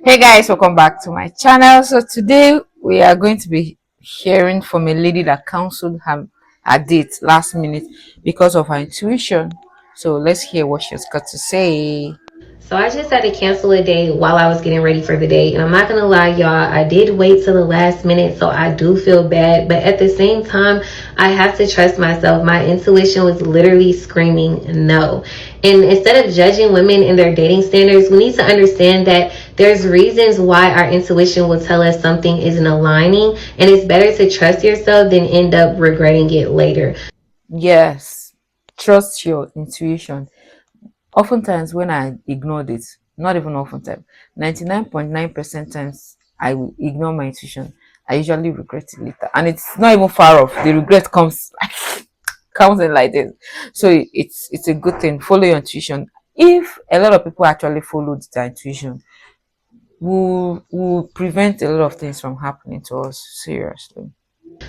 Hey guys, welcome back to my channel. So today we are going to be hearing from a lady that counseled her date last minute because of her intuition. So let's hear what she's got to say. So I just had to cancel a date while I was getting ready for the date. And I'm not gonna lie, y'all, I did wait till the last minute, so I do feel bad. But at the same time, I have to trust myself. My intuition was literally screaming no. And instead of judging women and their dating standards, we need to understand that there's reasons why our intuition will tell us something isn't aligning. And it's better to trust yourself than end up regretting it later. Yes, trust your intuition. Oftentimes when I ignored it, not even oftentimes, 99.9% times I will ignore my intuition. I usually regret it later. And it's not even far off. The regret comes in like this. So it's a good thing. Follow your intuition. If a lot of people actually followed their intuition, will prevent a lot of things from happening to us. Seriously.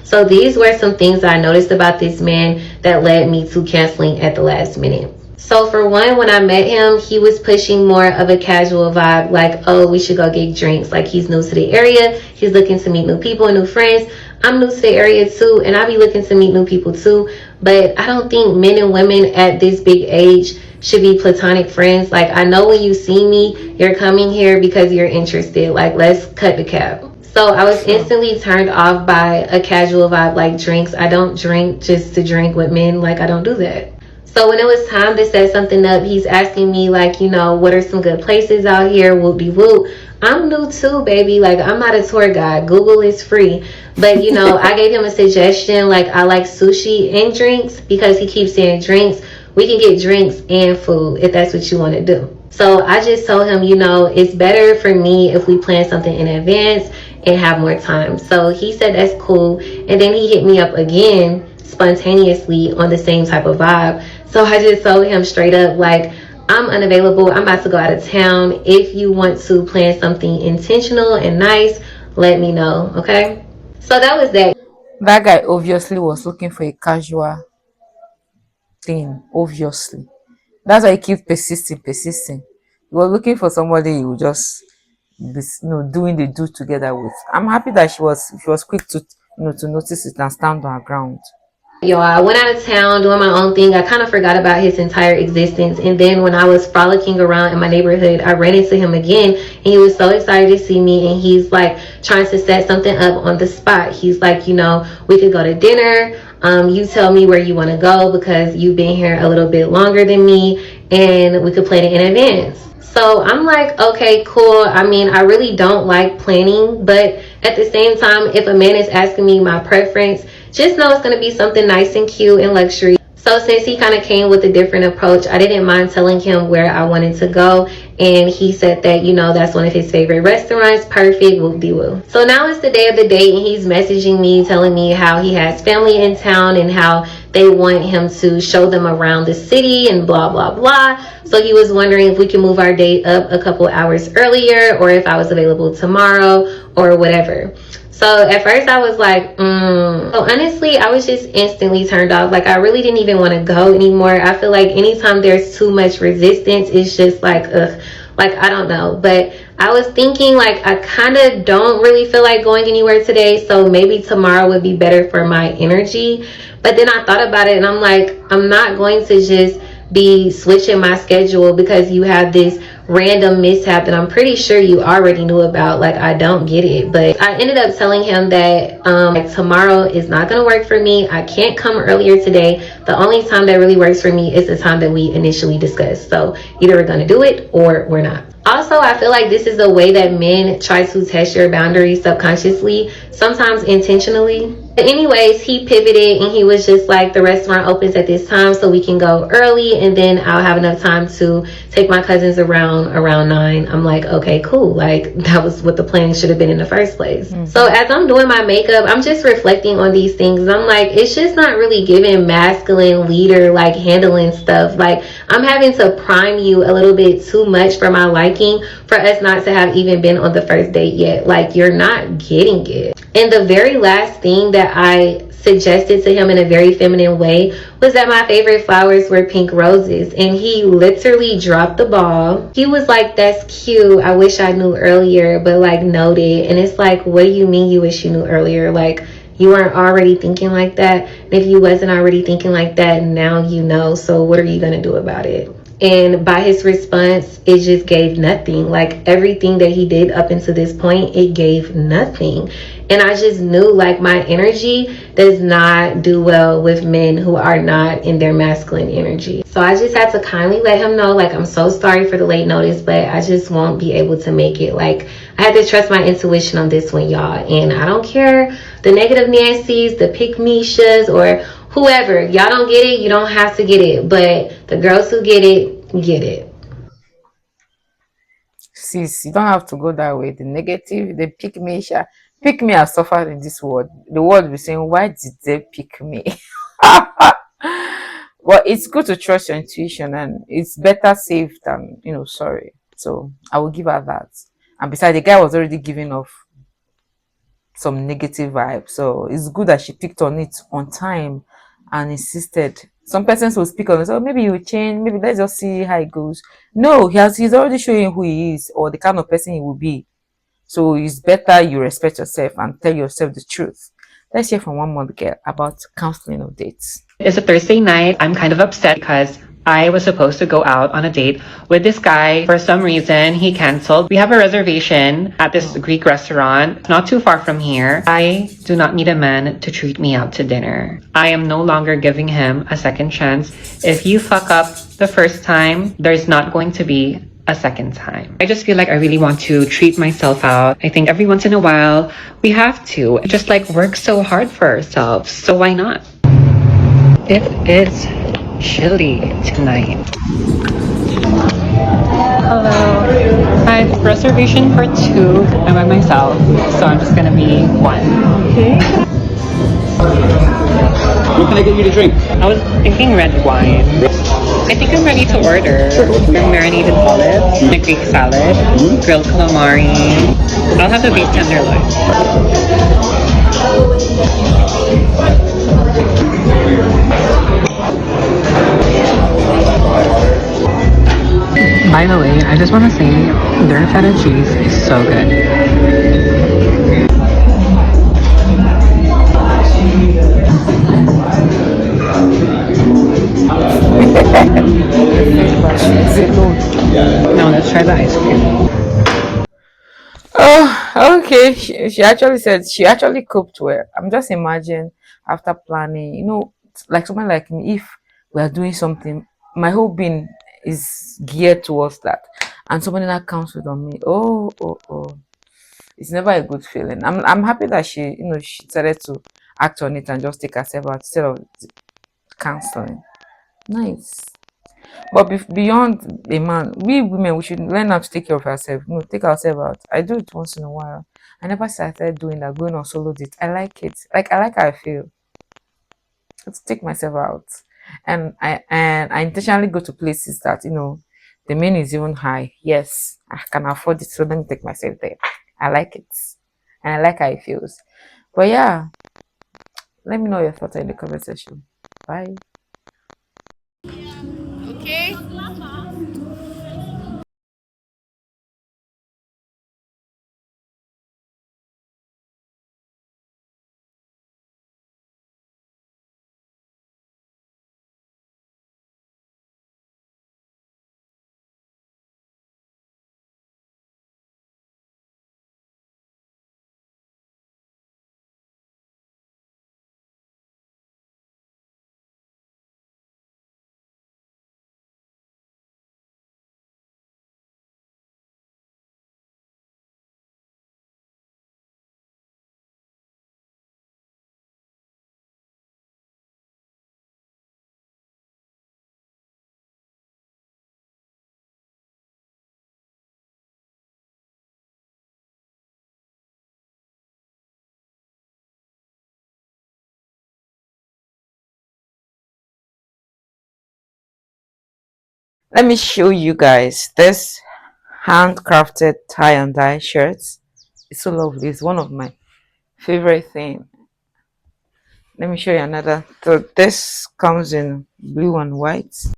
So these were some things I noticed about this man that led me to canceling at the last minute. So for one, when I met him, he was pushing more of a casual vibe, like, oh, we should go get drinks. Like, he's new to the area. He's looking to meet new people and new friends. I'm new to the area too, and I be looking to meet new people too. But I don't think men and women at this big age should be platonic friends. Like, I know when you see me, you're coming here because you're interested. Like, let's cut the cap. So I was instantly turned off by a casual vibe like drinks. I don't drink just to drink with men. Like, I don't do that. So when it was time to set something up, he's asking me, like, what are some good places out here? Whoop de whoop. I'm new too, baby. Like, I'm not a tour guide. Google is free. But, I gave him a suggestion. Like, I like sushi and drinks because he keeps saying drinks. We can get drinks and food if that's what you want to do. So I just told him, it's better for me if we plan something in advance and have more time. So he said that's cool. And then he hit me up again spontaneously on the same type of vibe. So I just told him straight up, like, I'm unavailable. I'm about to go out of town. If you want to plan something intentional and nice, let me know. Okay. So that was that. That guy obviously was looking for a casual thing. Obviously. That's why he keeps persisting. He was looking for somebody he would just be, doing the do together with. I'm happy that she was quick to to notice it and stand on her ground. Yo, I went out of town doing my own thing. I kind of forgot about his entire existence. And then when I was frolicking around in my neighborhood, I ran into him again. And he was so excited to see me. And he's like trying to set something up on the spot. He's like, we could go to dinner. You tell me where you want to go because you've been here a little bit longer than me. And we could plan it in advance. So I'm like, okay, cool. I mean, I really don't like planning. But at the same time, if a man is asking me my preference, just know it's going to be something nice and cute and luxury. So since he kind of came with a different approach, I didn't mind telling him where I wanted to go. And he said that, that's one of his favorite restaurants. Perfect. Whoop-de-woo. So now it's the day of the date and he's messaging me, telling me how he has family in town and how they want him to show them around the city and blah, blah, blah. So he was wondering if we can move our date up a couple hours earlier or if I was available tomorrow or whatever. So at first I was like, So honestly, I was just instantly turned off. Like, I really didn't even want to go anymore. I feel like anytime there's too much resistance, it's just like, ugh. Like, I don't know. But I was thinking, like, I kind of don't really feel like going anywhere today. So maybe tomorrow would be better for my energy. But then I thought about it and I'm like, I'm not going to just be switching my schedule because you have this random mishap that I'm pretty sure you already knew about. Like, I don't get it. But I ended up telling him that like, tomorrow is not gonna work for me. I can't come earlier today. The only time that really works for me is the time that we initially discussed. So either we're gonna do it or we're not. Also, I feel like this is a way that men try to test your boundaries subconsciously, sometimes intentionally. But anyways, he pivoted and he was just like, the restaurant opens at this time so we can go early and then I'll have enough time to take my cousins around 9. I'm like, okay, cool. Like, that was what the plan should have been in the first place. So as I'm doing my makeup, I'm just reflecting on these things. I'm like, it's just not really giving masculine leader, like handling stuff. Like, I'm having to prime you a little bit too much for my liking for us not to have even been on the first date yet. Like, you're not getting it. And the very last thing that I suggested to him in a very feminine way was that my favorite flowers were pink roses. And he literally dropped the ball. He was like, that's cute. I wish I knew earlier, but like noted. And it's like, what do you mean you wish you knew earlier? Like, you weren't already thinking like that. And if you wasn't already thinking like that, now you know. So what are you going to do about it? And by his response, it just gave nothing. Like everything that he did up until this point, it gave nothing. And I just knew like my energy does not do well with men who are not in their masculine energy. So I just had to kindly let him know, like, I'm so sorry for the late notice, but I just won't be able to make it. Like, I had to trust my intuition on this one, y'all. And I don't care the negative Nancy's, the pick me or whoever. Y'all don't get it, you don't have to get it. But the girls who get it, get it. Sis, you don't have to go that way. The negative, they pick me, sha. Pick me has suffered in this world. The world will be saying, why did they pick me? Well, it's good to trust your intuition, and it's better safe than sorry. So I will give her that. And besides, the guy was already giving off some negative vibe. So it's good that she picked on it on time and insisted. Some persons will speak on it, so maybe he will change, maybe let's just see how it goes. No, he's already showing who he is or the kind of person he will be. So it's better you respect yourself and tell yourself the truth. Let's hear from one more girl about counseling of dates. It's a Thursday night. I'm kind of upset because I was supposed to go out on a date with this guy. For some reason, he canceled. We have a reservation at this Greek restaurant not too far from here. I do not need a man to treat me out to dinner. I am no longer giving him a second chance. If you fuck up the first time, there's not going to be a second time. I just feel like I really want to treat myself out. I think every once in a while, we have to just like work so hard for ourselves. So why not? It is chilly tonight. Hello. I have reservation for two. I'm by myself, so I'm just gonna be one. Okay. What can I get you to drink? I was thinking red wine. I think I'm ready to order. Marinated olives, a Greek salad, grilled calamari. I'll have the beef tenderloin. By the way, I just want to say their feta cheese is so good. Now let's try the ice cream. Oh, okay. She actually said she actually coped well. I'm just imagining after planning, like someone like me, if we are doing something, my whole being is geared towards that. And somebody that counseled on me. Oh, oh, oh. It's never a good feeling. I'm happy that she decided to act on it and just take herself out instead of counseling. Nice. But beyond a man, we women we should learn how to take care of ourselves. Take ourselves out. I do it once in a while. I never started doing that, going on solo date. I like it. Like I like how I feel. Let's take myself out. And I intentionally go to places that the main is even high. Yes, I can afford it, so let me take myself there. I like it. And I like how it feels. But yeah, let me know your thoughts in the comment section. Bye. Okay. Let me show you guys this handcrafted tie and dye shirts. It's so lovely. It's one of my favorite thing. Let me show you another. So this comes in blue and white.